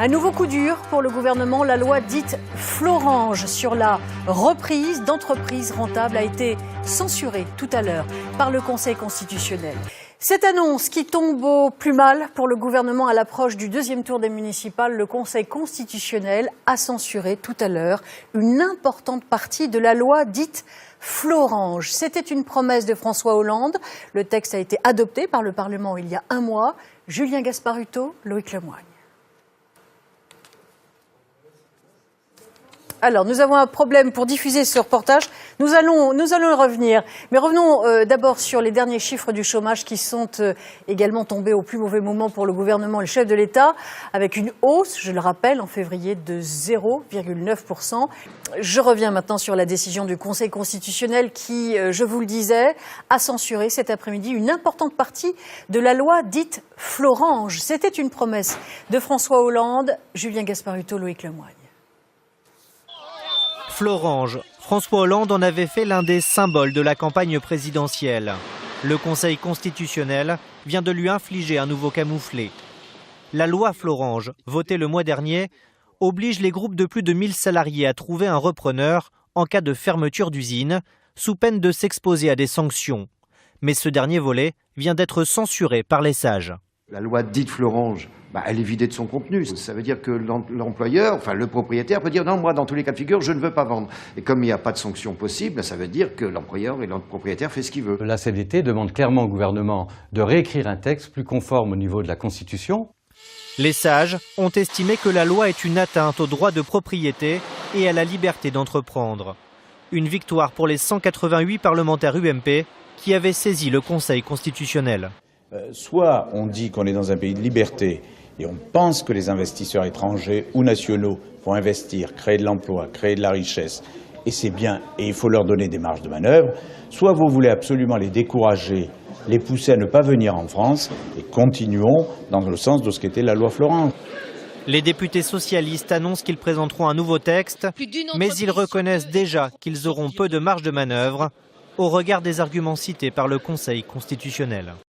Un nouveau coup dur pour le gouvernement. La loi dite Florange sur la reprise d'entreprises rentables a été censurée tout à l'heure par le Conseil constitutionnel. Cette annonce qui tombe au plus mal pour le gouvernement à l'approche du deuxième tour des municipales, le Conseil constitutionnel a censuré tout à l'heure une importante partie de la loi dite Florange. C'était une promesse de François Hollande. Le texte a été adopté par le Parlement il y a un mois. Julien Gasparuto, Loïc Lemoigne. Alors, nous avons un problème pour diffuser ce reportage. Nous allons y revenir. Mais revenons d'abord sur les derniers chiffres du chômage qui sont également tombés au plus mauvais moment pour le gouvernement et le chef de l'État, avec une hausse, je le rappelle, en février de 0,9%. Je reviens maintenant sur la décision du Conseil constitutionnel qui, je vous le disais, a censuré cet après-midi une importante partie de la loi dite Florange. C'était une promesse de François Hollande. Julien Gasparuto, Loïc Lemoigne. Florange, François Hollande en avait fait l'un des symboles de la campagne présidentielle. Le Conseil constitutionnel vient de lui infliger un nouveau camouflet. La loi Florange, votée le mois dernier, oblige les groupes de plus de 1000 salariés à trouver un repreneur en cas de fermeture d'usine, sous peine de s'exposer à des sanctions. Mais ce dernier volet vient d'être censuré par les sages. La loi dite Florange, elle est vidée de son contenu. Ça veut dire que l'employeur, enfin le propriétaire peut dire non, moi dans tous les cas de figure, je ne veux pas vendre. Et comme il n'y a pas de sanction possible, ça veut dire que l'employeur et le propriétaire fait ce qu'il veut. La CFDT demande clairement au gouvernement de réécrire un texte plus conforme au niveau de la Constitution. Les sages ont estimé que la loi est une atteinte au droit de propriété et à la liberté d'entreprendre. Une victoire pour les 188 parlementaires UMP qui avaient saisi le Conseil constitutionnel. Soit on dit qu'on est dans un pays de liberté et on pense que les investisseurs étrangers ou nationaux vont investir, créer de l'emploi, créer de la richesse, et c'est bien, et il faut leur donner des marges de manœuvre, soit vous voulez absolument les décourager, les pousser à ne pas venir en France, et continuons dans le sens de ce qu'était la loi Florange. Les députés socialistes annoncent qu'ils présenteront un nouveau texte, mais ils reconnaissent déjà qu'ils auront peu de marge de manœuvre au regard des arguments cités par le Conseil constitutionnel.